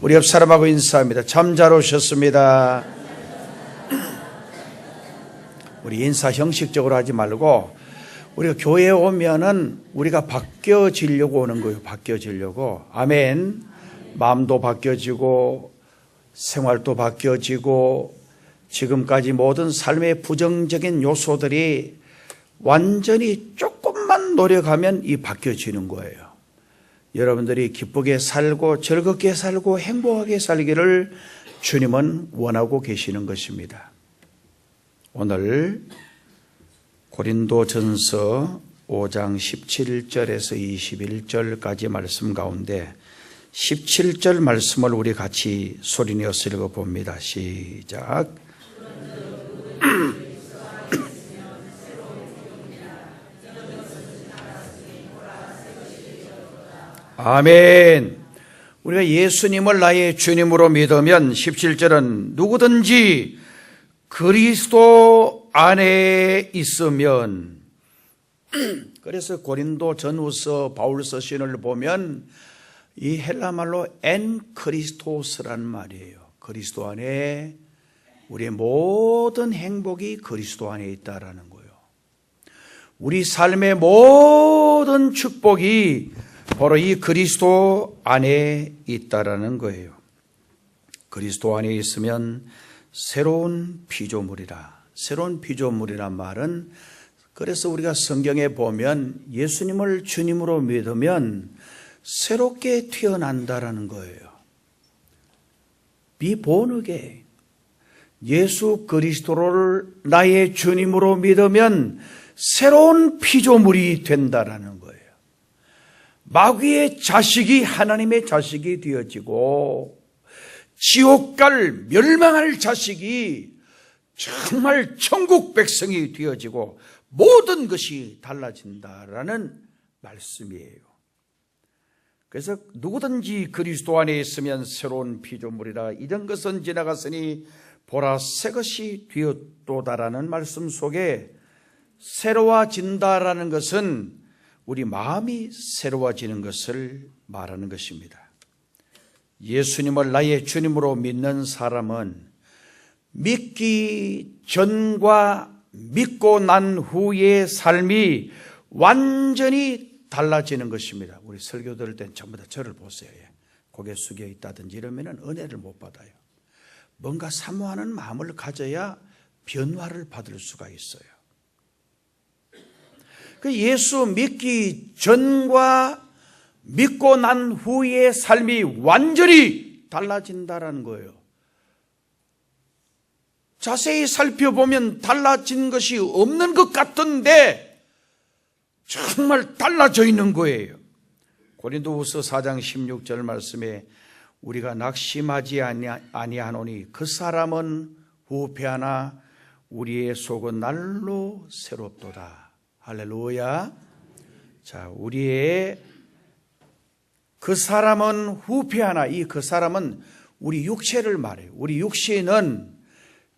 우리 옆 사람하고 인사합니다. 참 잘 오셨습니다. 우리 인사 형식적으로 하지 말고 우리가 교회에 오면은 우리가 바뀌어지려고 오는 거예요. 바뀌어지려고. 아멘. 마음도 바뀌어지고 생활도 바뀌어지고 지금까지 모든 삶의 부정적인 요소들이 완전히 조금만 노력하면 이 바뀌어지는 거예요. 여러분들이 기쁘게 살고 즐겁게 살고 행복하게 살기를 주님은 원하고 계시는 것입니다. 오늘 고린도전서 5장 17절에서 21절까지 말씀 가운데 17절 말씀을 우리 같이 소리내어서 읽어봅니다. 시작. 아멘. 우리가 예수님을 나의 주님으로 믿으면 17절은 누구든지 그리스도 안에 있으면, 그래서 고린도 전후서 바울서 신을 보면 이 헬라말로 엔 크리스토스라는 말이에요. 그리스도 안에 우리의 모든 행복이 그리스도 안에 있다라는 거예요. 우리 삶의 모든 축복이 바로 이 그리스도 안에 있다라는 거예요. 그리스도 안에 있으면 새로운 피조물이라. 새로운 피조물이란 말은, 그래서 우리가 성경에 보면 예수님을 주님으로 믿으면 새롭게 태어난다라는 거예요. Be born again. 예수 그리스도를 나의 주님으로 믿으면 새로운 피조물이 된다라는 거예요. 마귀의 자식이 하나님의 자식이 되어지고 지옥 갈 멸망할 자식이 정말 천국 백성이 되어지고 모든 것이 달라진다라는 말씀이에요. 그래서 누구든지 그리스도 안에 있으면 새로운 피조물이라. 이런 것은 지나갔으니 보라 새 것이 되었도다라는 말씀 속에 새로워진다라는 것은 우리 마음이 새로워지는 것을 말하는 것입니다. 예수님을 나의 주님으로 믿는 사람은 믿기 전과 믿고 난 후의 삶이 완전히 달라지는 것입니다. 우리 설교 들을 땐 전부 다 저를 보세요. 고개 숙여 있다든지 이러면 은혜를 못 받아요. 뭔가 사모하는 마음을 가져야 변화를 받을 수가 있어요. 그 예수 믿기 전과 믿고 난 후의 삶이 완전히 달라진다라는 거예요. 자세히 살펴보면 달라진 것이 없는 것 같은데 정말 달라져 있는 거예요. 고린도후서 4장 16절 말씀에 우리가 낙심하지 아니하노니 그 사람은 후패하나 우리의 속은 날로 새롭도다. 할렐루야. 자, 우리의 그 사람은 후패하나, 이 그 사람은 우리 육체를 말해요. 우리 육신은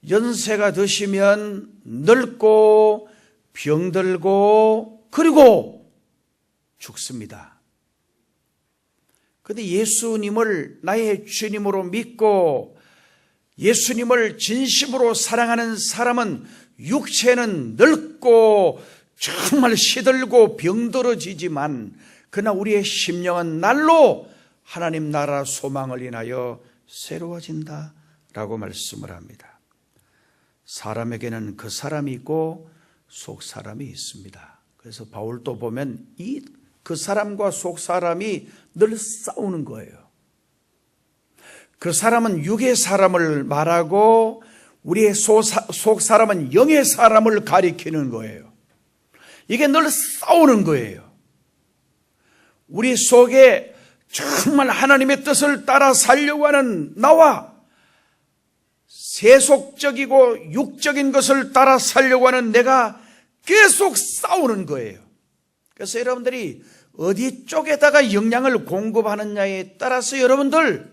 연세가 드시면 늙고 병들고 그리고 죽습니다. 그런데 예수님을 나의 주님으로 믿고 예수님을 진심으로 사랑하는 사람은 육체는 늙고 정말 시들고 병들어지지만 그러나 우리의 심령은 날로 하나님 나라 소망을 인하여 새로워진다라고 말씀을 합니다. 사람에게는 그 사람이 있고 속 사람이 있습니다. 그래서 바울도 보면 그 사람과 속 사람이 늘 싸우는 거예요. 그 사람은 육의 사람을 말하고 우리의 속 사람은 영의 사람을 가리키는 거예요. 이게 늘 싸우는 거예요. 우리 속에 정말 하나님의 뜻을 따라 살려고 하는 나와 세속적이고 육적인 것을 따라 살려고 하는 내가 계속 싸우는 거예요. 그래서 여러분들이 어디 쪽에다가 영향을 공급하느냐에 따라서 여러분들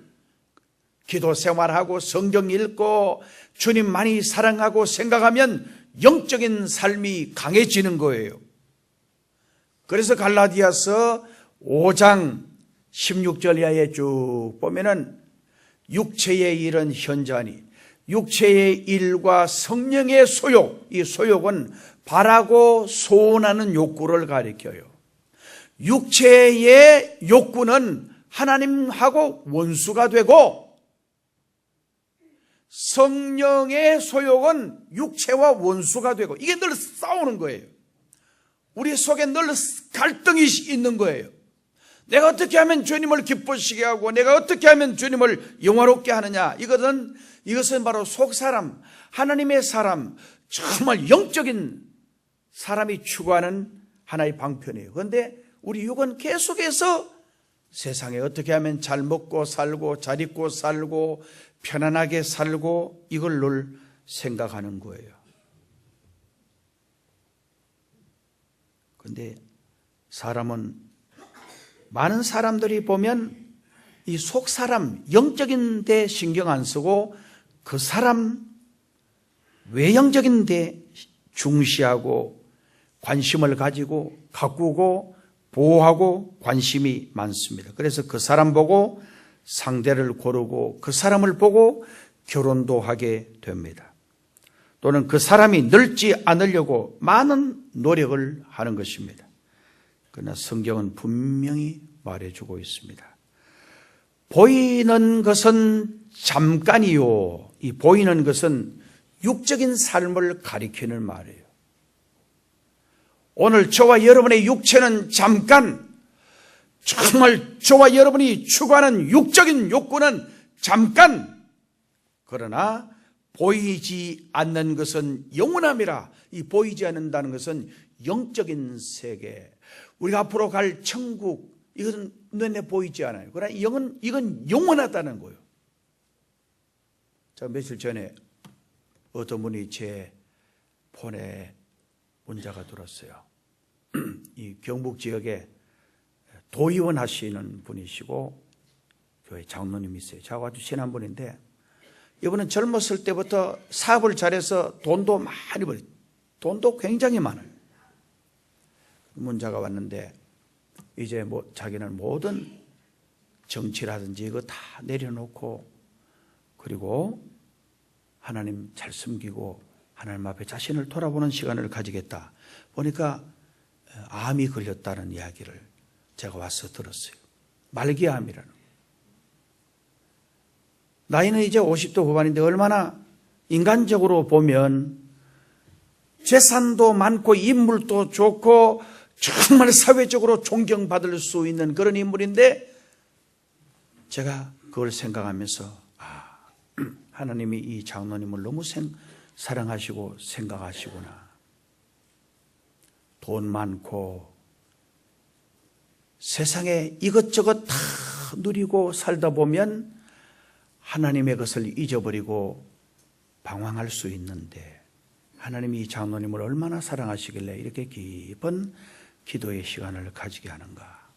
기도 생활하고 성경 읽고 주님 많이 사랑하고 생각하면 영적인 삶이 강해지는 거예요. 그래서 갈라디아서 5장 16절 이하에 쭉 보면은 육체의 일은 현저하니 육체의 일과 성령의 소욕, 이 소욕은 바라고 소원하는 욕구를 가리켜요. 육체의 욕구는 하나님하고 원수가 되고 성령의 소욕은 육체와 원수가 되고, 이게 늘 싸우는 거예요. 우리 속에 늘 갈등이 있는 거예요. 내가 어떻게 하면 주님을 기쁘시게 하고 내가 어떻게 하면 주님을 영화롭게 하느냐, 이것은 바로 속사람, 하나님의 사람, 정말 영적인 사람이 추구하는 하나의 방편이에요. 그런데 우리 육은 계속해서 세상에 어떻게 하면 잘 먹고 살고 잘 입고 살고 편안하게 살고 이걸 늘 생각하는 거예요. 그런데 사람은, 많은 사람들이 보면 이 속사람, 영적인 데 신경 안 쓰고 그 사람 외형적인 데 중시하고 관심을 가지고 가꾸고 보호하고 관심이 많습니다. 그래서 그 사람 보고 상대를 고르고 그 사람을 보고 결혼도 하게 됩니다. 또는 그 사람이 늙지 않으려고 많은 노력을 하는 것입니다. 그러나 성경은 분명히 말해주고 있습니다. 보이는 것은 잠깐이요. 이 보이는 것은 육적인 삶을 가리키는 말이에요. 오늘 저와 여러분의 육체는 잠깐, 정말 저와 여러분이 추구하는 육적인 욕구는 잠깐, 그러나 보이지 않는 것은 영원함이라. 이 보이지 않는다는 것은 영적인 세계, 우리가 앞으로 갈 천국, 이것은 눈에 보이지 않아요. 그러나 이건 영원하다는 거예요. 자, 며칠 전에 어떤 분이 제 폰에 문자가 들었어요. 이 경북 지역에 도의원 하시는 분이시고 교회 장로님이세요. 저하고 아주 친한 분인데, 이분은 젊었을 때부터 사업을 잘해서 돈도 많이 벌어요. 돈도 굉장히 많아요. 문자가 왔는데 이제 자기는 모든 정치라든지 이거 다 내려놓고 그리고 하나님 잘 숨기고 하나님 앞에 자신을 돌아보는 시간을 가지겠다. 보니까 암이 걸렸다는 이야기를 제가 와서 들었어요. 말기암이라는. 나이는 이제 50대 후반인데 얼마나 인간적으로 보면 재산도 많고 인물도 좋고 정말 사회적으로 존경받을 수 있는 그런 인물인데, 제가 그걸 생각하면서 하나님이 이 장로님을 너무 사랑하시고 생각하시구나. 돈 많고 세상에 이것저것 다 누리고 살다 보면 하나님의 것을 잊어버리고 방황할 수 있는데, 하나님이 이 장로님을 얼마나 사랑하시길래 이렇게 깊은 기도의 시간을 가지게 하는가.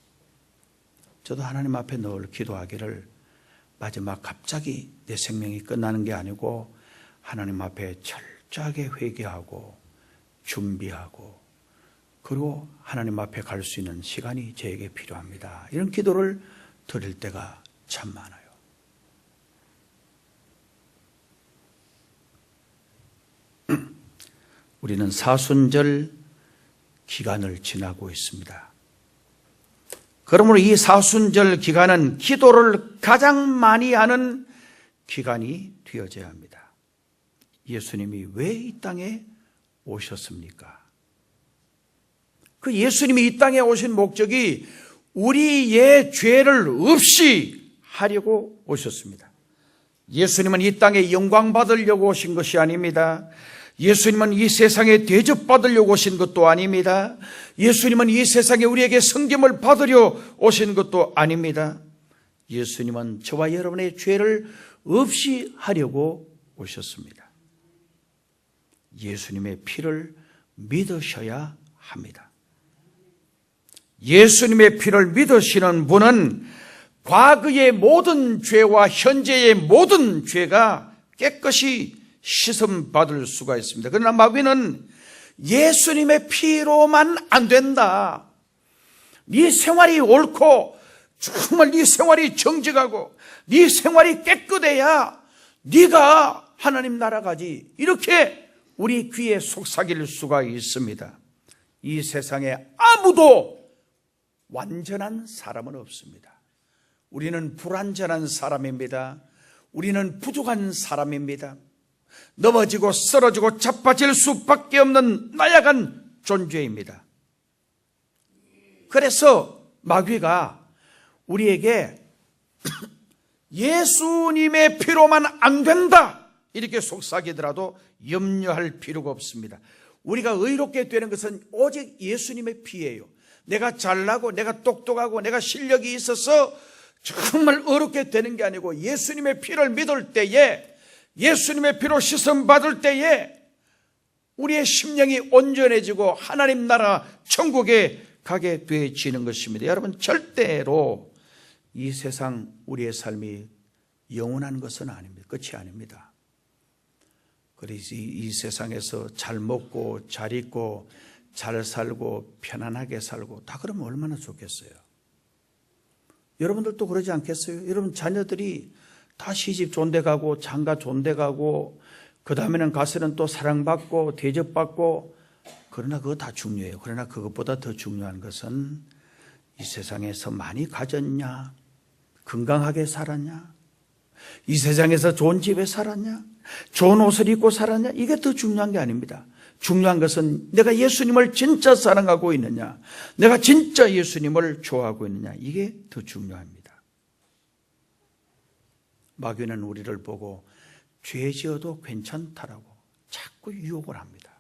저도 하나님 앞에 늘 기도하기를, 마지막 갑자기 내 생명이 끝나는 게 아니고 하나님 앞에 철저하게 회개하고 준비하고 그리고 하나님 앞에 갈 수 있는 시간이 저에게 필요합니다. 이런 기도를 드릴 때가 참 많아요. 우리는 사순절 기간을 지나고 있습니다. 그러므로 이 사순절 기간은 기도를 가장 많이 하는 기간이 되어져야 합니다. 예수님이 왜 이 땅에 오셨습니까? 그 예수님이 이 땅에 오신 목적이 우리의 죄를 없이 하려고 오셨습니다. 예수님은 이 땅에 영광 받으려고 오신 것이 아닙니다. 예수님은 이 세상에 대접받으려고 오신 것도 아닙니다. 예수님은 이 세상에 우리에게 섬김을 받으려 오신 것도 아닙니다. 예수님은 저와 여러분의 죄를 없이 하려고 오셨습니다. 예수님의 피를 믿으셔야 합니다. 예수님의 피를 믿으시는 분은 과거의 모든 죄와 현재의 모든 죄가 깨끗이 씻음받을 수가 있습니다. 그러나 마귀는 예수님의 피로만 안 된다. 네 생활이 옳고 정말 네 생활이 정직하고 네 생활이 깨끗해야 네가 하나님 나라 가지. 이렇게 우리 귀에 속삭일 수가 있습니다. 이 세상에 아무도 완전한 사람은 없습니다. 우리는 불완전한 사람입니다. 우리는 부족한 사람입니다. 넘어지고 쓰러지고 자빠질 수밖에 없는 나약한 존재입니다. 그래서 마귀가 우리에게 예수님의 피로만 안 된다 이렇게 속삭이더라도 염려할 필요가 없습니다. 우리가 의롭게 되는 것은 오직 예수님의 피예요. 내가 잘나고 내가 똑똑하고 내가 실력이 있어서 정말 어렵게 되는 게 아니고 예수님의 피를 믿을 때에, 예수님의 피로 씻음 받을 때에 우리의 심령이 온전해지고 하나님 나라 천국에 가게 되어지는 것입니다. 여러분, 절대로 이 세상 우리의 삶이 영원한 것은 아닙니다. 끝이 아닙니다. 그래서 이 세상에서 잘 먹고 잘 입고 잘 살고 편안하게 살고 다 그러면 얼마나 좋겠어요. 여러분들도 그러지 않겠어요? 여러분 자녀들이 다 시집 좋은 데 가고 장가 좋은 데 가고 그 다음에는 가서는 또 사랑받고 대접받고, 그러나 그거 다 중요해요. 그러나 그것보다 더 중요한 것은 이 세상에서 많이 가졌냐, 건강하게 살았냐, 이 세상에서 좋은 집에 살았냐, 좋은 옷을 입고 살았냐, 이게 더 중요한 게 아닙니다. 중요한 것은 내가 예수님을 진짜 사랑하고 있느냐, 내가 진짜 예수님을 좋아하고 있느냐, 이게 더 중요합니다. 마귀는 우리를 보고 죄 지어도 괜찮다라고 자꾸 유혹을 합니다.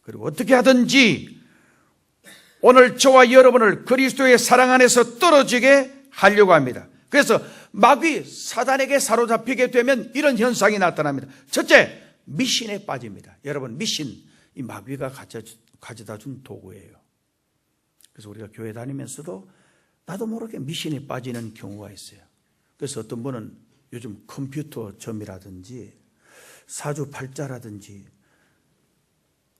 그리고 어떻게 하든지 오늘 저와 여러분을 그리스도의 사랑 안에서 떨어지게 하려고 합니다. 그래서 마귀 사단에게 사로잡히게 되면 이런 현상이 나타납니다. 첫째, 미신에 빠집니다. 여러분, 미신, 이 마귀가 가져다 준 도구예요. 그래서 우리가 교회 다니면서도 나도 모르게 미신에 빠지는 경우가 있어요. 그래서 어떤 분은 요즘 컴퓨터점이라든지 사주팔자라든지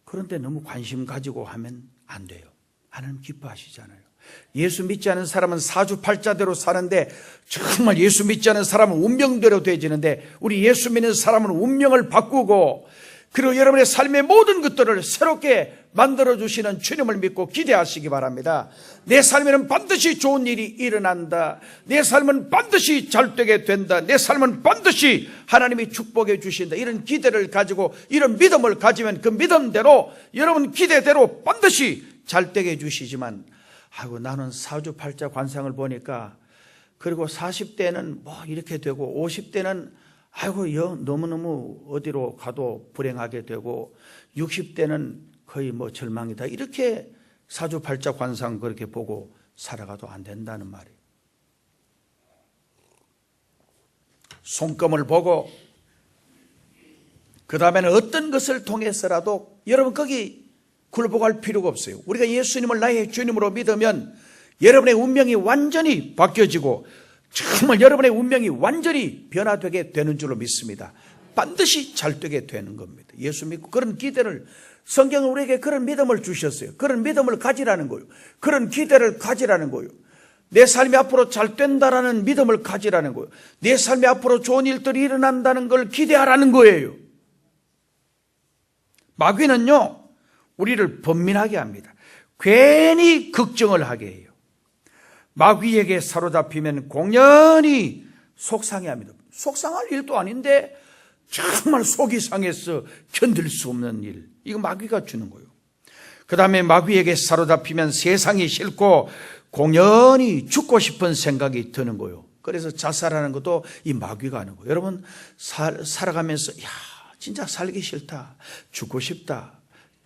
그런 데 너무 관심 가지고 하면 안 돼요. 하나님 기뻐하시잖아요. 예수 믿지 않은 사람은 사주팔자대로 사는데 정말 예수 믿지 않은 사람은 운명대로 되어지는데, 우리 예수 믿는 사람은 운명을 바꾸고 그리고 여러분의 삶의 모든 것들을 새롭게 만들어주시는 주님을 믿고 기대하시기 바랍니다. 내 삶에는 반드시 좋은 일이 일어난다. 내 삶은 반드시 잘 되게 된다. 내 삶은 반드시 하나님이 축복해 주신다. 이런 기대를 가지고 이런 믿음을 가지면 그 믿음대로, 여러분 기대대로 반드시 잘 되게 해주시지만, 아이고 나는 사주팔자 관상을 보니까 그리고 40대는 뭐 이렇게 되고 50대는 아이고 너무너무 어디로 가도 불행하게 되고 60대는 거의 뭐 절망이다, 이렇게 사주팔자 관상 그렇게 보고 살아가도 안 된다는 말이에요. 손금을 보고 그 다음에는 어떤 것을 통해서라도 여러분 거기 굴복할 필요가 없어요. 우리가 예수님을 나의 주님으로 믿으면 여러분의 운명이 완전히 바뀌어지고 정말 여러분의 운명이 완전히 변화되게 되는 줄로 믿습니다. 반드시 잘 되게 되는 겁니다. 예수 믿고 그런 기대를, 성경은 우리에게 그런 믿음을 주셨어요. 그런 믿음을 가지라는 거예요. 그런 기대를 가지라는 거예요. 내 삶이 앞으로 잘 된다라는 믿음을 가지라는 거예요. 내 삶이 앞으로 좋은 일들이 일어난다는 걸 기대하라는 거예요. 마귀는요, 우리를 번민하게 합니다. 괜히 걱정을 하게 해요. 마귀에게 사로잡히면 공연히 속상해합니다. 속상할 일도 아닌데 정말 속이 상해서 견딜 수 없는 일, 이거 마귀가 주는 거예요. 그 다음에 마귀에게 사로잡히면 세상이 싫고 공연히 죽고 싶은 생각이 드는 거예요. 그래서 자살하는 것도 이 마귀가 하는 거예요. 여러분 살아가면서 진짜 살기 싫다, 죽고 싶다,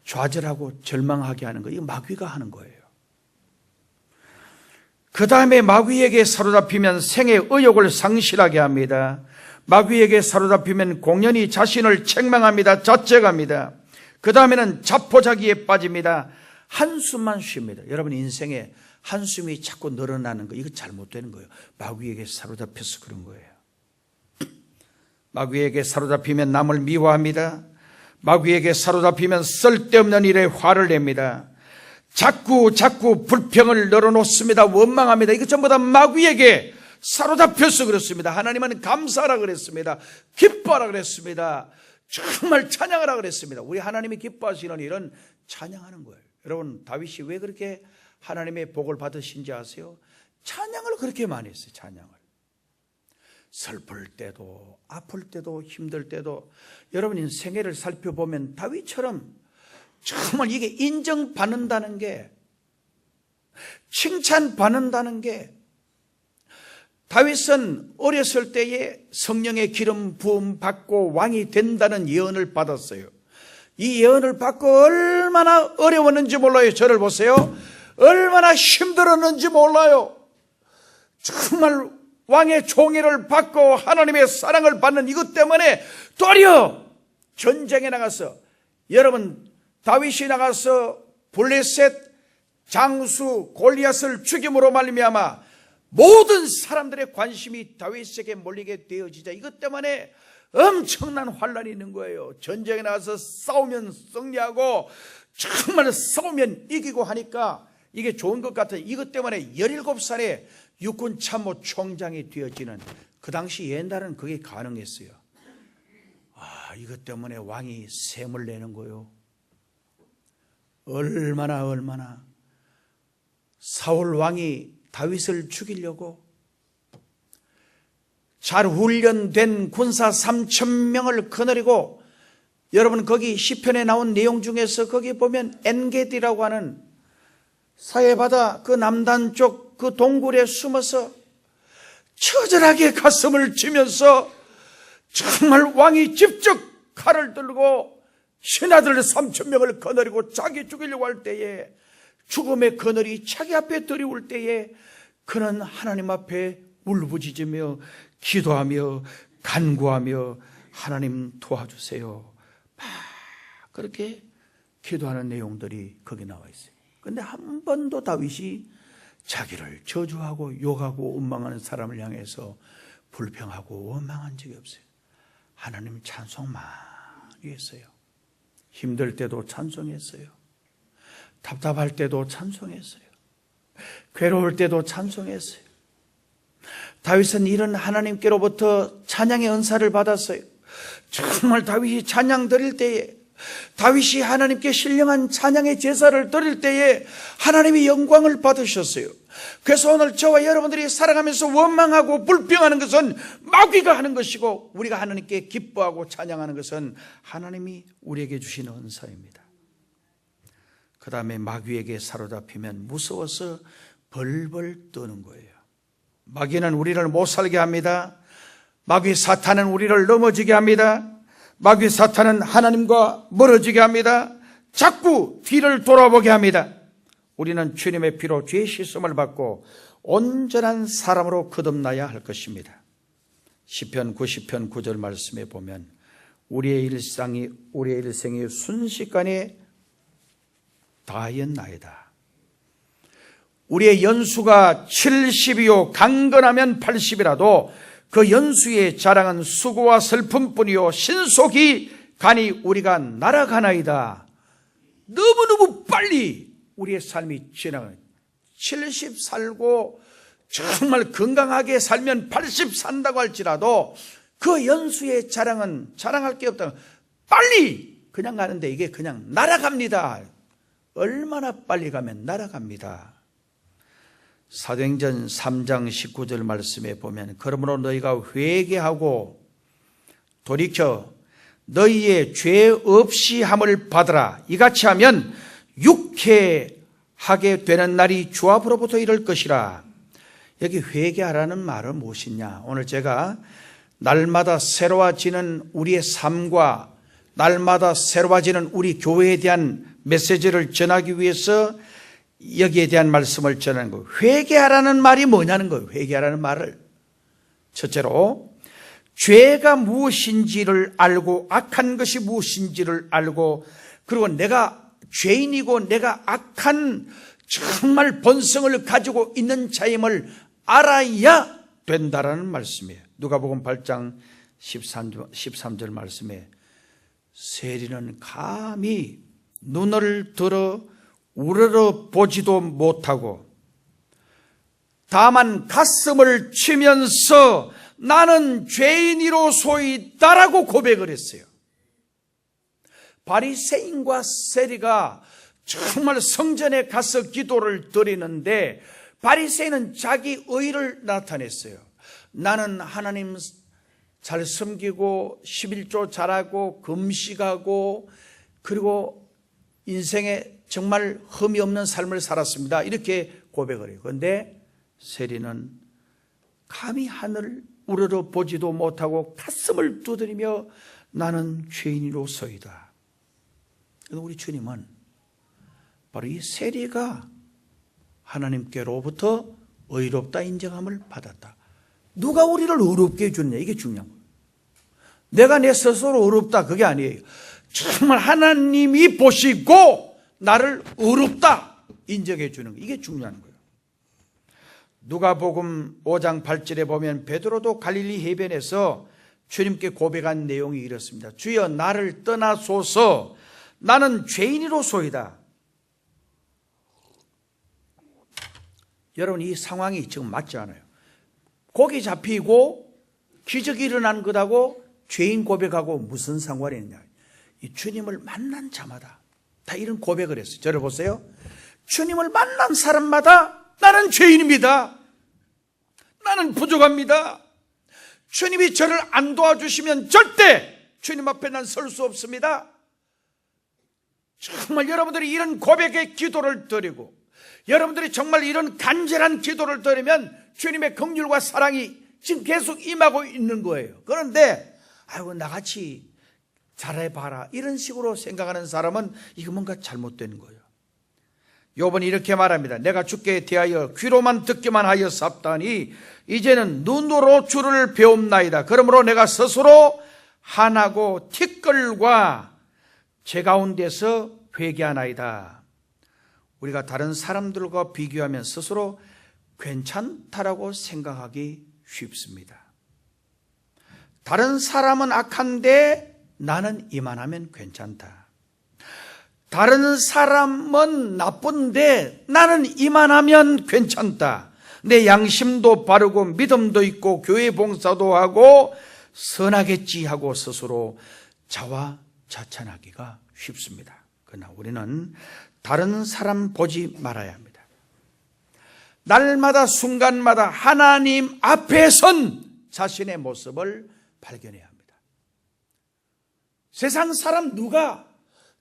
좌절하고 절망하게 하는 거, 이거 마귀가 하는 거예요. 그 다음에 마귀에게 사로잡히면 생의 의욕을 상실하게 합니다. 마귀에게 사로잡히면 공연히 자신을 책망합니다. 자책합니다. 그 다음에는 자포자기에 빠집니다. 한숨만 쉽니다. 여러분 인생에 한숨이 자꾸 늘어나는 거, 이거 잘못되는 거예요. 마귀에게 사로잡혀서 그런 거예요. 마귀에게 사로잡히면 남을 미워합니다. 마귀에게 사로잡히면 쓸데없는 일에 화를 냅니다. 자꾸 불평을 늘어놓습니다. 원망합니다. 이거 전부 다 마귀에게 사로잡혀서 그렇습니다. 하나님은 감사하라 그랬습니다. 기뻐하라 그랬습니다. 정말 찬양하라 그랬습니다. 우리 하나님이 기뻐하시는 일은 찬양하는 거예요. 여러분, 다윗이 왜 그렇게 하나님의 복을 받으신지 아세요? 찬양을 그렇게 많이 했어요. 찬양을. 슬플 때도 아플 때도 힘들 때도 여러분 생애를 살펴보면 다윗처럼 정말 이게 인정받는다는 게, 칭찬받는다는 게, 다윗은 어렸을 때에 성령의 기름 부음 받고 왕이 된다는 예언을 받았어요. 이 예언을 받고 얼마나 어려웠는지 몰라요. 저를 보세요. 얼마나 힘들었는지 몰라요. 정말 왕의 총애를 받고 하나님의 사랑을 받는 이것 때문에 도리어 전쟁에 나가서, 여러분 다윗이 나가서 블레셋 장수 골리앗을 죽임으로 말미암아 모든 사람들의 관심이 다윗에게 몰리게 되어지자 이것 때문에 엄청난 환란이 있는 거예요. 전쟁에 나가서 싸우면 승리하고 정말 싸우면 이기고 하니까 이게 좋은 것 같아요. 이것 때문에 17살에 육군 참모 총장이 되어지는, 그 당시 옛날은 그게 가능했어요. 이것 때문에 왕이 셈을 내는 거예요. 얼마나 사울 왕이 다윗을 죽이려고 잘 훈련된 군사 3,000명을 거느리고, 여러분 거기 시편에 나온 내용 중에서 거기 보면 엔게디라고 하는 사해바다 그 남단 쪽 그 동굴에 숨어서 처절하게 가슴을 치면서 정말 왕이 직접 칼을 들고 신하들 3,000명을 거느리고 자기 죽이려고 할 때에, 죽음의 그늘이 자기 앞에 들이올 때에 그는 하나님 앞에 울부짖으며 기도하며 간구하며 하나님 도와주세요, 막 그렇게 기도하는 내용들이 거기 나와 있어요. 그런데 한 번도 다윗이 자기를 저주하고 욕하고 원망하는 사람을 향해서 불평하고 원망한 적이 없어요. 하나님 찬송 많이 했어요. 힘들 때도 찬송했어요. 답답할 때도 찬송했어요. 괴로울 때도 찬송했어요. 다윗은 이런 하나님께로부터 찬양의 은사를 받았어요. 정말 다윗이 찬양 드릴 때에, 다윗이 하나님께 신령한 찬양의 제사를 드릴 때에 하나님이 영광을 받으셨어요. 그래서 오늘 저와 여러분들이 살아가면서 원망하고 불평하는 것은 마귀가 하는 것이고, 우리가 하나님께 기뻐하고 찬양하는 것은 하나님이 우리에게 주시는 은사입니다. 그 다음에 마귀에게 사로잡히면 무서워서 벌벌 떠는 거예요. 마귀는 우리를 못 살게 합니다. 마귀 사탄은 우리를 넘어지게 합니다. 마귀 사탄은 하나님과 멀어지게 합니다. 자꾸 뒤를 돌아보게 합니다. 우리는 주님의 피로 죄의 씻음을 받고 온전한 사람으로 거듭나야 할 것입니다. 시편 90편 9절 말씀에 보면 우리의 일생이 순식간에 다하였나이다. 우리의 연수가 70이요 강건하면 80이라도 그 연수의 자랑은 수고와 슬픔뿐이요 신속히 가니 우리가 날아가나이다. 너무너무 빨리 우리의 삶이 지나가요. 70 살고 정말 건강하게 살면 80 산다고 할지라도 그 연수의 자랑은 자랑할 게 없다. 빨리 그냥 가는데 이게 그냥 날아갑니다. 얼마나 빨리 가면 날아갑니다. 사도행전 3장 19절 말씀에 보면 그러므로 너희가 회개하고 돌이켜 너희의 죄 없이 함을 받으라. 이같이 하면 육회하게 되는 날이 주 앞으로부터 이를 것이라. 여기 회개하라는 말은 무엇이냐? 오늘 제가 날마다 새로워지는 우리의 삶과 날마다 새로워지는 우리 교회에 대한 메시지를 전하기 위해서 여기에 대한 말씀을 전하는 거예요. 회개하라는 말이 뭐냐는 거예요. 회개하라는 말을 첫째로 죄가 무엇인지를 알고 악한 것이 무엇인지를 알고, 그리고 내가 죄인이고 내가 악한 정말 본성을 가지고 있는 자임을 알아야 된다라는 말씀이에요. 누가복음 8장 13절 말씀에 세리는 감히 눈을 들어 우러러 보지도 못하고 다만 가슴을 치면서 나는 죄인이로소이다라고 고백을 했어요. 바리새인과 세리가 정말 성전에 가서 기도를 드리는데 바리새인은 자기 의를 나타냈어요. 나는 하나님 잘 섬기고 11조 잘하고 금식하고 그리고 인생에 정말 흠이 없는 삶을 살았습니다. 이렇게 고백을 해요. 그런데 세리는 감히 하늘을 우러러 보지도 못하고 가슴을 두드리며 나는 죄인이로소이다. 그래서 우리 주님은 바로 이 세리가 하나님께로부터 의롭다 인정함을 받았다. 누가 우리를 의롭게 해주느냐, 이게 중요한 거예요. 내가 내 스스로 의롭다, 그게 아니에요. 정말 하나님이 보시고 나를 의롭다 인정해 주는 거, 이게 중요한 거예요. 누가복음 5장 8절에 보면 베드로도 갈릴리 해변에서 주님께 고백한 내용이 이렇습니다. 주여 나를 떠나소서, 나는 죄인이로소이다. 여러분, 이 상황이 지금 맞지 않아요. 고기 잡히고 기적이 일어난 것하고 죄인 고백하고 무슨 상관이 있냐. 이 주님을 만난 자마다 다 이런 고백을 했어요. 저를 보세요. 주님을 만난 사람마다 나는 죄인입니다. 나는 부족합니다. 주님이 저를 안 도와주시면 절대 주님 앞에 난 설 수 없습니다. 정말 여러분들이 이런 고백의 기도를 드리고 여러분들이 정말 이런 간절한 기도를 드리면 주님의 긍휼과 사랑이 지금 계속 임하고 있는 거예요. 그런데 아이고 나같이 잘해봐라 이런 식으로 생각하는 사람은 이거 뭔가 잘못된 거예요. 욥은 이렇게 말합니다. 내가 주께 대하여 귀로만 듣기만 하여 삽다니 이제는 눈으로 주를 배움나이다. 그러므로 내가 스스로 한하고 티끌과 제 가운데서 회개하나이다. 우리가 다른 사람들과 비교하면 스스로 괜찮다라고 생각하기 쉽습니다. 다른 사람은 악한데 나는 이만하면 괜찮다. 다른 사람은 나쁜데 나는 이만하면 괜찮다. 내 양심도 바르고 믿음도 있고 교회 봉사도 하고 선하겠지 하고 스스로 자화자찬하기가 쉽습니다. 그러나 우리는 다른 사람 보지 말아야 합니다. 날마다 순간마다 하나님 앞에 선 자신의 모습을 발견해야 합니다. 세상 사람 누가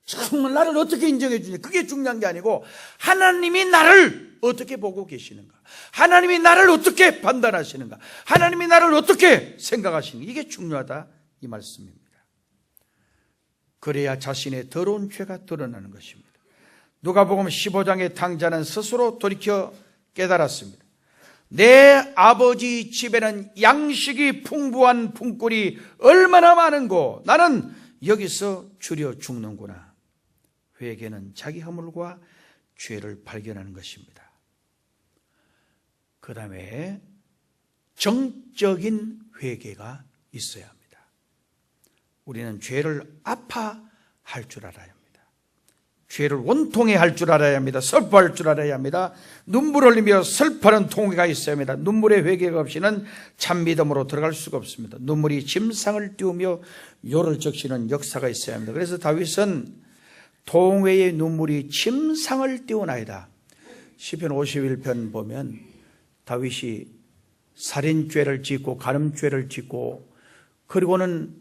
정말 나를 어떻게 인정해 주냐, 그게 중요한 게 아니고 하나님이 나를 어떻게 보고 계시는가, 하나님이 나를 어떻게 판단하시는가, 하나님이 나를 어떻게 생각하시는가, 이게 중요하다 이 말씀입니다. 그래야 자신의 더러운 죄가 드러나는 것입니다. 누가복음 15장의 탕자는 스스로 돌이켜 깨달았습니다. 내 아버지 집에는 양식이 풍부한 품꾼이 얼마나 많은고 나는 여기서 줄여 죽는구나. 회개는 자기 허물과 죄를 발견하는 것입니다. 그 다음에 정적인 회개가 있어야 합니다. 우리는 죄를 아파할 줄 알아야 합니다. 죄를 원통해 할 줄 알아야 합니다. 슬퍼할 줄 알아야 합니다. 눈물 흘리며 슬퍼하는 통회가 있어야 합니다. 눈물의 회개가 없이는 참 믿음으로 들어갈 수가 없습니다. 눈물이 침상을 띄우며 요를 적시는 역사가 있어야 합니다. 그래서 다윗은 통회의 눈물이 침상을 띄우나이다. 시편 51편 보면 다윗이 살인죄를 짓고 간음죄를 짓고 그리고는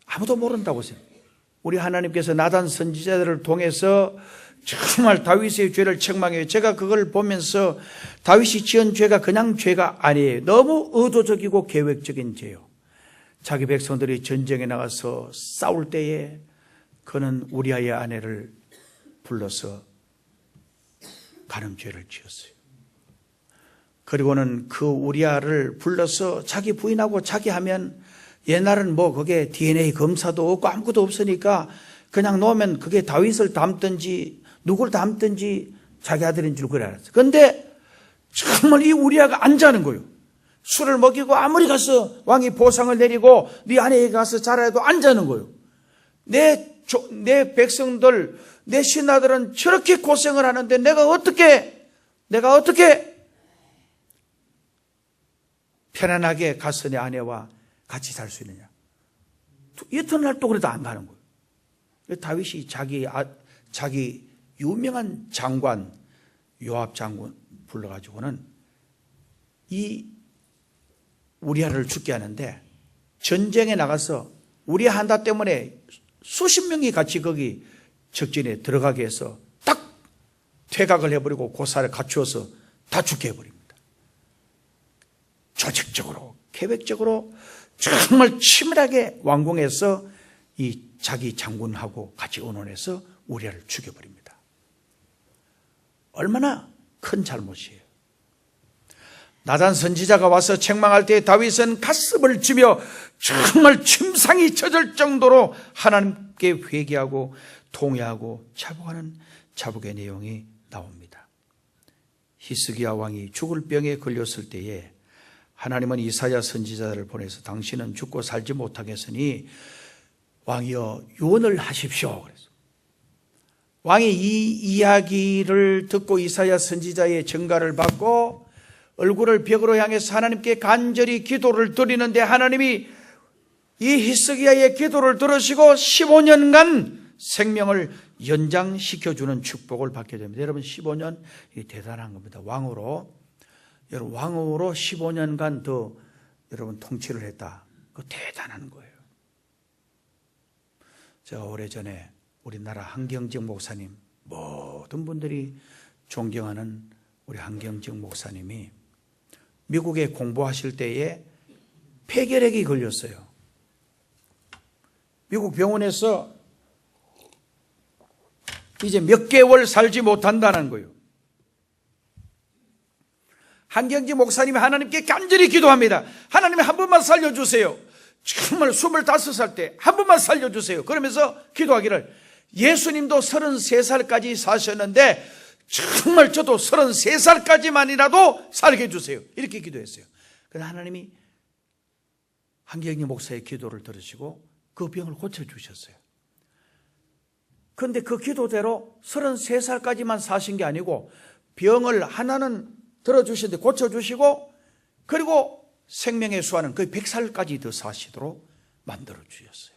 아무도 모른다고 생각해요. 우리 하나님께서 나단 선지자들을 통해서 정말 다윗의 죄를 책망해요. 제가 그걸 보면서 다윗이 지은 죄가 그냥 죄가 아니에요. 너무 의도적이고 계획적인 죄요. 자기 백성들이 전쟁에 나가서 싸울 때에 그는 우리아의 아내를 불러서 간음죄를 지었어요. 그리고는 그 우리아를 불러서 자기 부인하고 자기 하면 옛날은 뭐 그게 DNA 검사도 없고 아무것도 없으니까 그냥 놓으면 그게 다윗을 닮든지 누구를 닮든지 자기 아들인 줄 그래 알았어요. 그런데 정말 이 우리아가 안 자는 거예요. 술을 먹이고 아무리 가서 왕이 보상을 내리고 네 아내에게 가서 자라 해도 안 자는 거예요. 내 내 백성들, 내 신하들은 저렇게 고생을 하는데 내가 어떻게 편안하게 가서 내 아내와 같이 살 수 있느냐. 이튿날 또 그래도 안 가는 거예요. 다윗이 자기 유명한 장관 요압 장군 불러가지고는 이 우리아를 죽게 하는데, 전쟁에 나가서 우리아 한다 때문에 수십 명이 같이 거기 적진에 들어가게 해서 딱 퇴각을 해버리고 고사를 갖추어서 다 죽게 해버립니다. 조직적으로, 계획적으로 정말 치밀하게 완공해서 이 자기 장군하고 같이 의논해서 우리아를 죽여버립니다. 얼마나 큰 잘못이에요. 나단 선지자가 와서 책망할 때 다윗은 가슴을 치며 정말 침상이 젖을 정도로 하나님께 회개하고 통회하고 자복하는 자복의 내용이 나옵니다. 히스기야 왕이 죽을 병에 걸렸을 때에 하나님은 이사야 선지자를 보내서 당신은 죽고 살지 못하겠으니 왕이여 유언을 하십시오. 그래서 왕이 이 이야기를 듣고 이사야 선지자의 증가를 받고 얼굴을 벽으로 향해서 하나님께 간절히 기도를 드리는데, 하나님이 이 히스기야의 기도를 들으시고 15년간 생명을 연장시켜주는 축복을 받게 됩니다. 여러분, 15년 대단한 겁니다. 왕으로 15년간 더 여러분 통치를 했다. 그거 대단한 거예요. 제가 오래전에 우리나라 한경직 목사님, 모든 분들이 존경하는 우리 한경직 목사님이 미국에 공부하실 때에 폐결핵이 걸렸어요. 미국 병원에서 이제 몇 개월 살지 못한다는 거예요. 한경직 목사님이 하나님께 간절히 기도합니다. 하나님 한 번만 살려주세요. 정말 25살 때 한 번만 살려주세요. 그러면서 기도하기를, 예수님도 33살까지 사셨는데 정말 저도 33살까지만이라도 살게 해주세요. 이렇게 기도했어요. 그래서 하나님이 한경직 목사의 기도를 들으시고 그 병을 고쳐주셨어요. 그런데 그 기도대로 33살까지만 사신 게 아니고 병을 하나는 들어주시는데 고쳐주시고, 그리고 생명의 수화는 거의 100살까지 더 사시도록 만들어주셨어요.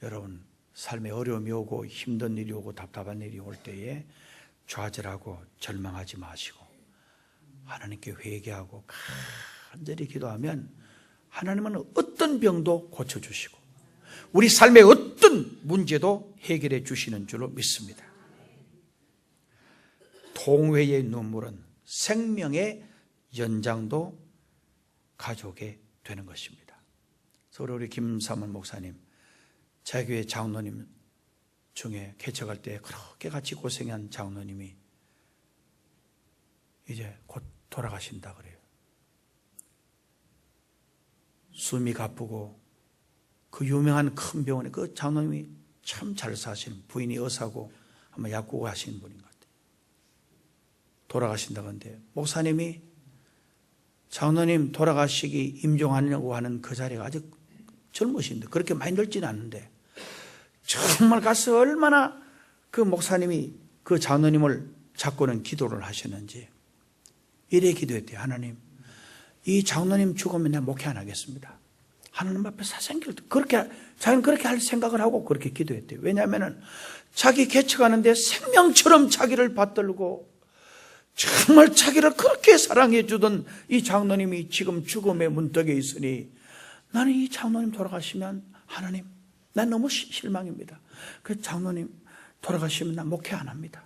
여러분, 삶에 어려움이 오고 힘든 일이 오고 답답한 일이 올 때에 좌절하고 절망하지 마시고 하나님께 회개하고 간절히 기도하면 하나님은 어떤 병도 고쳐주시고 우리 삶의 어떤 문제도 해결해 주시는 줄로 믿습니다. 통회의 눈물은 생명의 연장도 가져오게 되는 것입니다. 그래서 우리 김삼원 목사님, 자교회 장로님 중에 개척할 때 그렇게 같이 고생한 장로님이 이제 곧 돌아가신다 그래요. 숨이 가쁘고 그 유명한 큰 병원에 그 장로님이 참 잘 사시는, 부인이 의사고 아마 약국 하시는 분인 것 같아요. 돌아가신다고 하는데 목사님이 장로님 돌아가시기 임종하려고 하는 그 자리가 아직 젊으신데, 그렇게 많이 늙지는 않는데 정말 가서 얼마나 그 목사님이 그 장로님을 잡고는 기도를 하셨는지 이래 기도했대요. 하나님, 이 장로님 죽으면 내가 목회 안 하겠습니다. 하나님 앞에 사생길, 자기는 그렇게 할 생각을 하고 그렇게 기도했대요. 왜냐하면 자기 개척하는데 생명처럼 자기를 받들고 정말 자기를 그렇게 사랑해 주던 이 장로님이 지금 죽음의 문턱에 있으니 나는 이 장로님 돌아가시면 하나님, 난 너무 실망입니다. 그 장로님 돌아가시면 난 목회 안 합니다.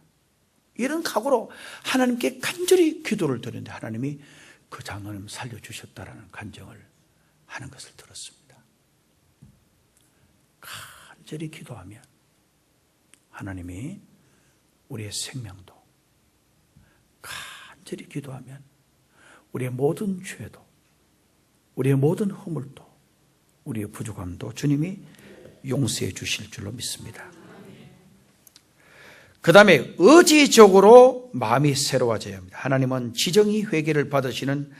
이런 각오로 하나님께 간절히 기도를 드렸는데 하나님이 그 장로님 살려주셨다라는 간증을 하는 것을 들었습니다. 간절히 기도하면 하나님이 우리의 생명도, 간절히 기도하면 우리의 모든 죄도, 우리의 모든 허물도, 우리의 부족함도 주님이 용서해 주실 줄로 믿습니다. 그 다음에 의지적으로 마음이 새로워져야 합니다. 하나님은 지정이 회개를 받으시는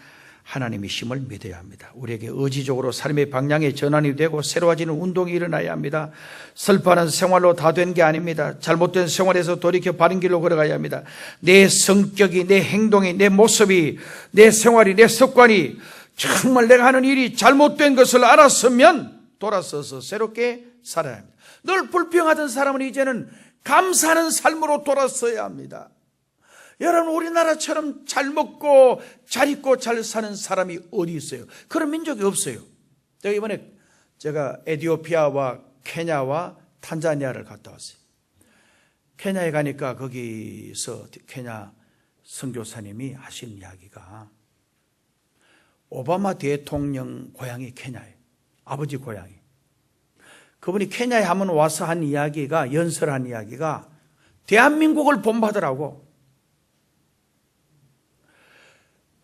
하나님의 힘을 믿어야 합니다. 우리에게 의지적으로 삶의 방향의 전환이 되고 새로워지는 운동이 일어나야 합니다. 슬퍼하는 생활로 다 된 게 아닙니다. 잘못된 생활에서 돌이켜 바른 길로 걸어가야 합니다. 내 성격이, 내 행동이, 내 모습이, 내 생활이, 내 습관이 정말 내가 하는 일이 잘못된 것을 알았으면 돌아서서 새롭게 살아야 합니다. 늘 불평하던 사람은 이제는 감사하는 삶으로 돌아서야 합니다. 여러분, 우리나라처럼 잘 먹고 잘 입고 잘 사는 사람이 어디 있어요? 그런 민족이 없어요. 이번에 제가 에티오피아와 케냐와 탄자니아를 갔다 왔어요. 케냐에 가니까 거기서 케냐 선교사님이 하신 이야기가 오바마 대통령 고향이 케냐예요. 아버지 고향이. 그분이 케냐에 한번 와서 한 이야기가, 연설한 이야기가 대한민국을 본받으라고.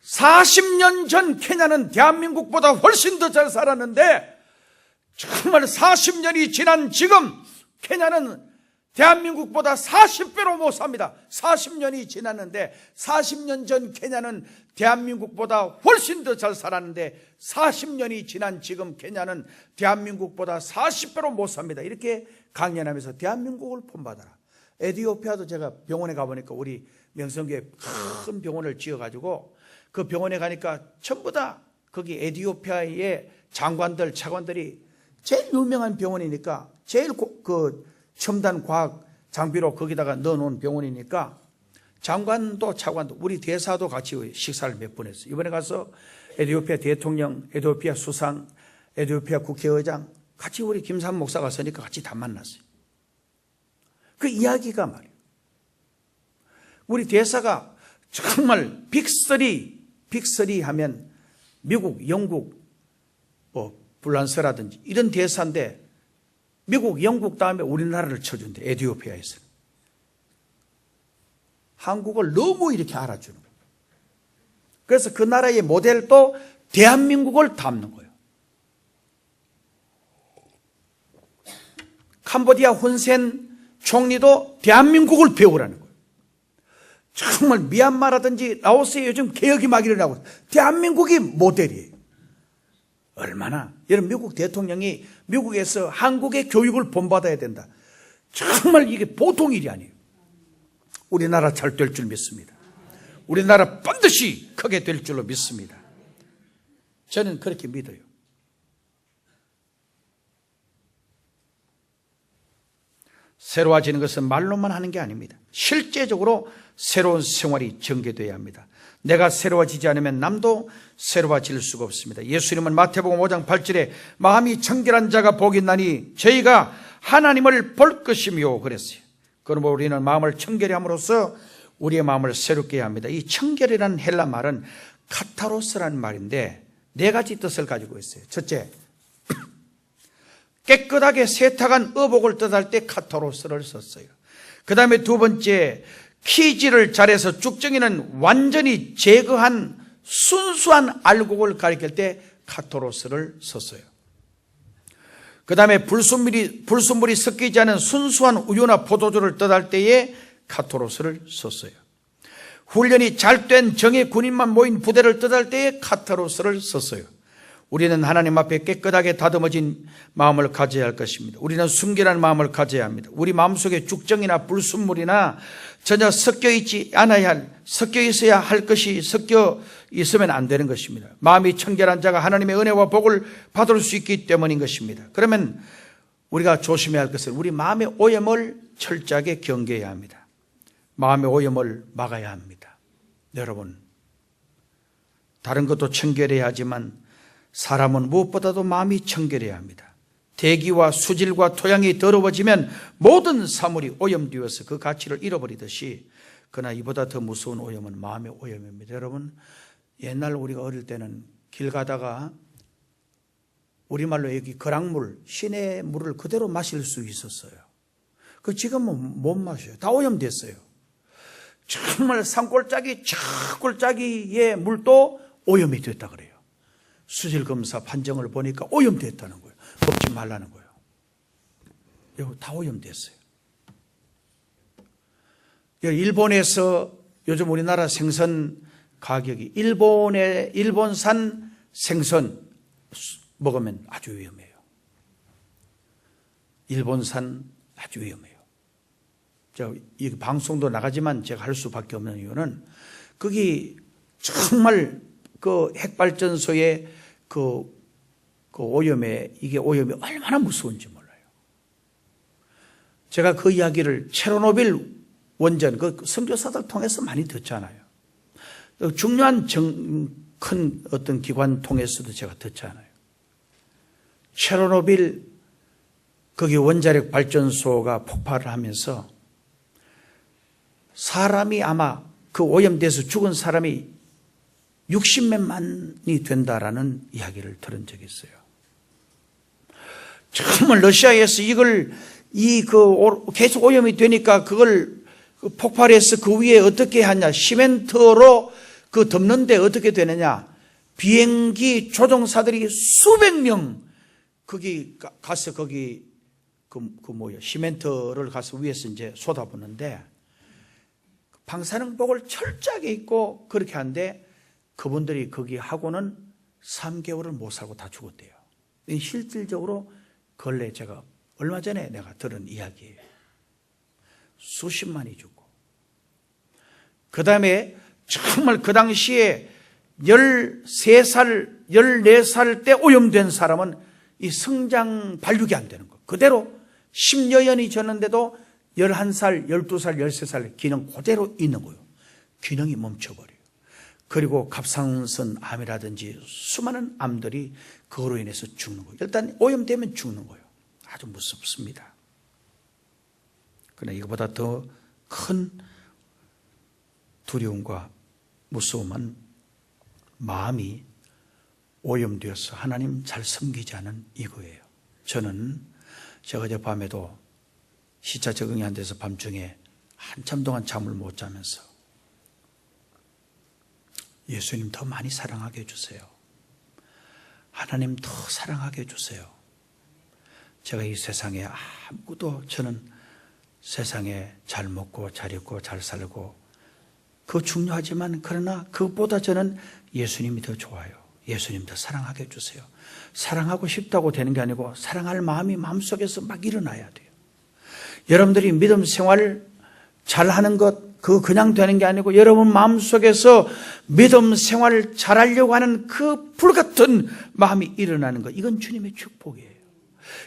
40년 전 케냐는 대한민국보다 훨씬 더 잘 살았는데 정말 40년이 지난 지금 케냐는 대한민국보다 40배로 못 삽니다. 40년이 지났는데 40년 전 케냐는 대한민국보다 훨씬 더 잘 살았는데 40년이 지난 지금 케냐는 대한민국보다 40배로 못 삽니다. 이렇게 강연하면서 대한민국을 본받아라. 에티오피아도 제가 병원에 가보니까 우리 명성교회 큰 병원을 지어가지고 그 병원에 가니까 전부 다 거기 에티오피아의 장관들, 차관들이 제일 유명한 병원이니까 제일 그 첨단 과학 장비로 거기다가 넣어놓은 병원이니까 장관도 차관도 우리 대사도 같이 식사를 몇 번 했어요. 이번에 가서 에티오피아 대통령, 에티오피아 수상, 에티오피아 국회의장 같이 우리 김삼 목사가 서니까 같이 다 만났어요. 그 이야기가 말이에요. 우리 대사가 정말 빅3 하면 미국, 영국, 불란서라든지 이런 대사인데 미국, 영국 다음에 우리나라를 쳐준대. 에티오피아에서. 한국을 너무 이렇게 알아주는 거예요. 그래서 그 나라의 모델도 대한민국을 담는 거예요. 캄보디아 훈센 총리도 대한민국을 배우라는 거예요. 정말 미얀마라든지 라오스에 요즘 개혁이 막 일어나고 대한민국이 모델이에요. 얼마나 여러분, 미국 대통령이 미국에서 한국의 교육을 본받아야 된다. 정말 이게 보통 일이 아니에요. 우리나라 잘 될 줄 믿습니다. 우리나라 반드시 크게 될 줄로 믿습니다. 저는 그렇게 믿어요. 새로워지는 것은 말로만 하는 게 아닙니다. 실제적으로 새로운 생활이 전개되어야 합니다. 내가 새로워지지 않으면 남도 새로워질 수가 없습니다. 예수님은 마태복음 5장 8절에 마음이 청결한 자가 복이 있나니 저희가 하나님을 볼 것이며 그랬어요. 그러므로 우리는 마음을 청결히 함으로써 우리의 마음을 새롭게 해야 합니다. 이 청결이라는 헬라 말은 카타로스라는 말인데 네 가지 뜻을 가지고 있어요. 첫째, 깨끗하게 세탁한 의복을 뜻할 때 카타로스를 썼어요. 그 다음에 두 번째, 키지를 잘해서 쭉정이는 완전히 제거한 순수한 알곡을 가리킬 때 카토로스를 썼어요. 그 다음에 불순물이 섞이지 않은 순수한 우유나 포도주를 뜻할 때에 카토로스를 썼어요. 훈련이 잘 된 정예 군인만 모인 부대를 뜻할 때에 카토로스를 썼어요. 우리는 하나님 앞에 깨끗하게 다듬어진 마음을 가져야 할 것입니다. 우리는 순결한 마음을 가져야 합니다. 우리 마음속에 죽정이나 불순물이나 전혀 섞여 있어야 할 것이 섞여 있으면 안 되는 것입니다. 마음이 청결한 자가 하나님의 은혜와 복을 받을 수 있기 때문인 것입니다. 그러면 우리가 조심해야 할 것은 우리 마음의 오염을 철저하게 경계해야 합니다. 마음의 오염을 막아야 합니다. 여러분, 다른 것도 청결해야 하지만 사람은 무엇보다도 마음이 청결해야 합니다. 대기와 수질과 토양이 더러워지면 모든 사물이 오염되어서 그 가치를 잃어버리듯이, 그러나 이보다 더 무서운 오염은 마음의 오염입니다. 여러분, 옛날 우리가 어릴 때는 길 가다가 우리말로 여기 거랑물, 시내 물을 그대로 마실 수 있었어요. 그 지금은 못 마셔요. 다 오염됐어요. 정말 산골짜기, 저골짜기의 물도 오염이 됐다 그래요. 수질검사 판정을 보니까 오염됐다는 거예요. 먹지 말라는 거예요. 이거 다 오염됐어요. 일본에서 요즘 우리나라 생선 가격이 일본산 생선 먹으면 아주 위험해요. 일본산 아주 위험해요. 제가 이 방송도 나가지만 제가 할 수밖에 없는 이유는 거기 정말 그 핵발전소의 그 오염에 이게 오염이 얼마나 무서운지 몰라요. 제가 그 이야기를 체르노빌 원전 그 선교사들 통해서 많이 듣잖아요. 중요한 큰 어떤 기관 통해서도 제가 듣잖아요. 체르노빌 거기 원자력 발전소가 폭발을 하면서 사람이 아마 그 오염돼서 죽은 사람이 60몇만이 된다라는 이야기를 들은 적이 있어요. 정말 러시아에서 이걸 계속 오염이 되니까 그걸 폭발해서 그 위에 어떻게 하냐, 시멘트로 그 덮는데 어떻게 되느냐, 비행기 조종사들이 수백 명 거기 가서 거기 시멘트를 가서 위에서 이제 쏟아붓는데 방사능복을 철저하게 입고 그렇게 하는데 그분들이 거기 하고는 3개월을 못 살고 다 죽었대요. 실질적으로 근래 제가 얼마 전에 내가 들은 이야기예요. 수십만이 죽고. 그 다음에 정말 그 당시에 13살, 14살 때 오염된 사람은 이 성장 발육이 안 되는 거. 그대로 10여 년이 지났는데도 11살, 12살, 13살 기능 그대로 있는 거예요. 기능이 멈춰버려요. 그리고 갑상선 암이라든지 수많은 암들이 그거로 인해서 죽는 거예요. 일단 오염되면 죽는 거예요. 아주 무섭습니다. 그러나 이거보다 더 큰 두려움과 무서움은 마음이 오염되어서 하나님 잘 섬기지 않은 이거예요. 제가 어젯밤에도 시차 적응이 안 돼서 밤중에 한참 동안 잠을 못 자면서 예수님 더 많이 사랑하게 해주세요. 하나님 더 사랑하게 해주세요. 제가 이 세상에 아무것도 저는 세상에 잘 먹고 잘 입고 잘 살고 그거 중요하지만 그러나 그것보다 저는 예수님이 더 좋아요. 예수님 더 사랑하게 해주세요. 사랑하고 싶다고 되는 게 아니고 사랑할 마음이 마음속에서 막 일어나야 돼요. 여러분들이 믿음 생활 잘하는 것 그거 그냥 되는 게 아니고 여러분 마음속에서 믿음 생활을 잘하려고 하는 그 불같은 마음이 일어나는 것, 이건 주님의 축복이에요.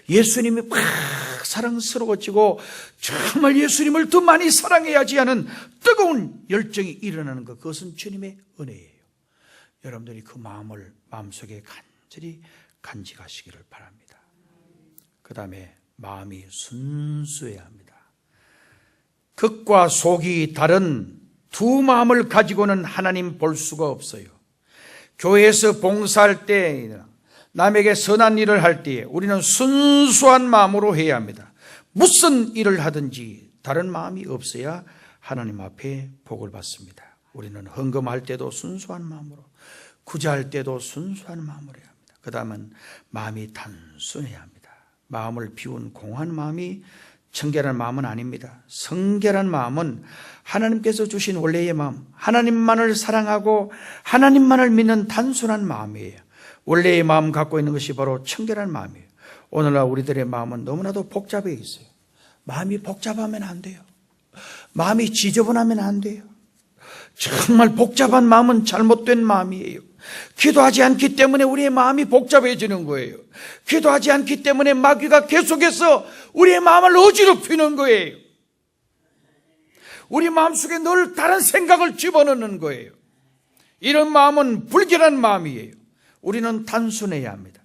예수님이 막 사랑스러워지고 정말 예수님을 더 많이 사랑해야지 하는 뜨거운 열정이 일어나는 것, 그것은 주님의 은혜예요. 여러분들이 그 마음을 마음속에 간절히 간직하시기를 바랍니다. 그 다음에 마음이 순수해야 합니다. 겉과 속이 다른 두 마음을 가지고는 하나님 볼 수가 없어요. 교회에서 봉사할 때, 남에게 선한 일을 할 때에 우리는 순수한 마음으로 해야 합니다. 무슨 일을 하든지 다른 마음이 없어야 하나님 앞에 복을 받습니다. 우리는 헌금할 때도 순수한 마음으로, 구제할 때도 순수한 마음으로 해야 합니다. 그 다음은 마음이 단순해야 합니다. 마음을 비운 공한 마음이 청결한 마음은 아닙니다. 성결한 마음은 하나님께서 주신 원래의 마음, 하나님만을 사랑하고 하나님만을 믿는 단순한 마음이에요. 원래의 마음 갖고 있는 것이 바로 청결한 마음이에요. 오늘날 우리들의 마음은 너무나도 복잡해 있어요. 마음이 복잡하면 안 돼요. 마음이 지저분하면 안 돼요. 정말 복잡한 마음은 잘못된 마음이에요. 기도하지 않기 때문에 우리의 마음이 복잡해지는 거예요. 기도하지 않기 때문에 마귀가 계속해서 우리의 마음을 어지럽히는 거예요. 우리 마음속에 늘 다른 생각을 집어넣는 거예요. 이런 마음은 불결한 마음이에요. 우리는 단순해야 합니다.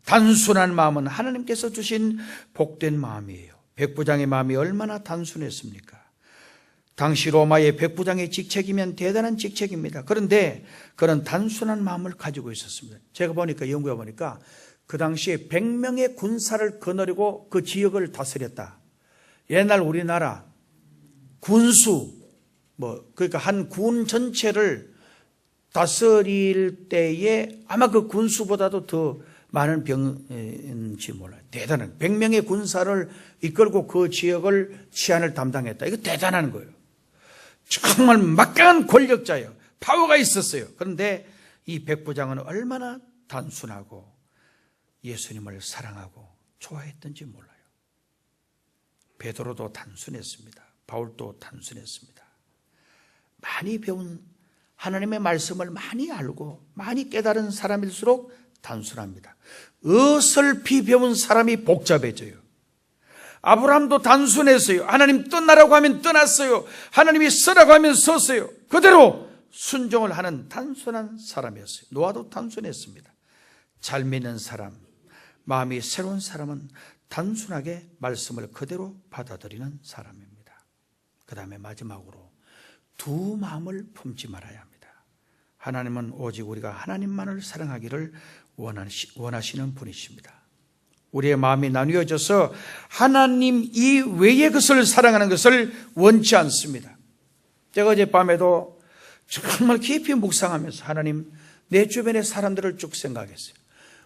단순한 마음은 하나님께서 주신 복된 마음이에요. 백부장의 마음이 얼마나 단순했습니까? 당시 로마의 백부장의 직책이면 대단한 직책입니다. 그런데 그런 단순한 마음을 가지고 있었습니다. 제가 보니까, 연구해 보니까 그 당시에 100명의 군사를 거느리고 그 지역을 다스렸다. 옛날 우리나라 군수, 그러니까 한 군 전체를 다스릴 때에 아마 그 군수보다도 더 많은 병인지 몰라요. 대단한 100명의 군사를 이끌고 그 지역을 치안을 담당했다. 이거 대단한 거예요. 정말 막강한 권력자예요. 파워가 있었어요. 그런데 이 백부장은 얼마나 단순하고 예수님을 사랑하고 좋아했던지 몰라요. 베드로도 단순했습니다. 바울도 단순했습니다. 많이 배운 하나님의 말씀을 많이 알고 많이 깨달은 사람일수록 단순합니다. 어설피 배운 사람이 복잡해져요. 아브라함도 단순했어요. 하나님 떠나라고 하면 떠났어요. 하나님이 서라고 하면 섰어요. 그대로 순종을 하는 단순한 사람이었어요. 노아도 단순했습니다. 잘 믿는 사람, 마음이 새로운 사람은 단순하게 말씀을 그대로 받아들이는 사람입니다. 그 다음에 마지막으로 두 마음을 품지 말아야 합니다. 하나님은 오직 우리가 하나님만을 사랑하기를 원하시는 분이십니다. 우리의 마음이 나뉘어져서 하나님 이외의 것을 사랑하는 것을 원치 않습니다. 제가 어젯밤에도 정말 깊이 묵상하면서 하나님, 내 주변의 사람들을 쭉 생각했어요.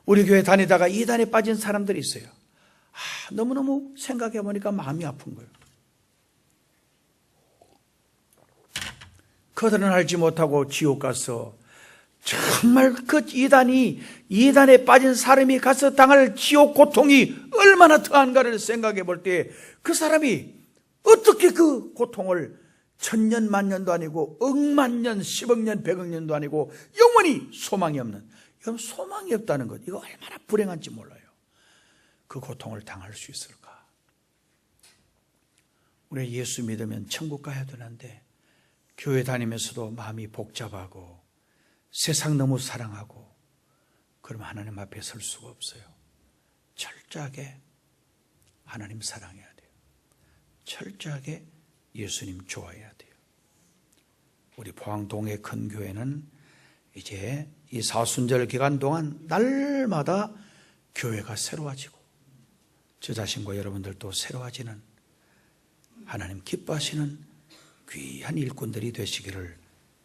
우리 교회 다니다가 이단에 빠진 사람들이 있어요. 너무너무 생각해 보니까 마음이 아픈 거예요. 그들은 알지 못하고 지옥 가서 정말 그 이단에 빠진 사람이 가서 당할 지옥 고통이 얼마나 더한가를 생각해 볼 때 그 사람이 어떻게 그 고통을 천년 만년도 아니고 억만년 10억 년 100억 년도 아니고 영원히 소망이 없는, 이건 소망이 없다는 것, 이거 얼마나 불행한지 몰라요. 그 고통을 당할 수 있을까? 우리 예수 믿으면 천국 가야 되는데 교회 다니면서도 마음이 복잡하고 세상 너무 사랑하고 그러면 하나님 앞에 설 수가 없어요. 철저하게 하나님 사랑해야 돼요. 철저하게 예수님 좋아해야 돼요. 우리 포항동의 큰 교회는 이제 이 사순절 기간 동안 날마다 교회가 새로워지고 저 자신과 여러분들도 새로워지는, 하나님 기뻐하시는 귀한 일꾼들이 되시기를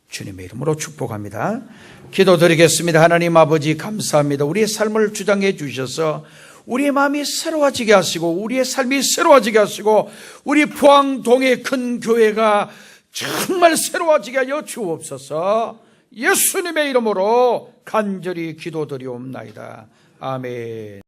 주님의 이름으로 축복합니다. 기도드리겠습니다. 하나님 아버지 감사합니다. 우리의 삶을 주장해 주셔서 우리의 마음이 새로워지게 하시고 우리의 삶이 새로워지게 하시고 우리 포항동의 큰 교회가 정말 새로워지게 하여 주옵소서. 예수님의 이름으로 간절히 기도드리옵나이다. 아멘.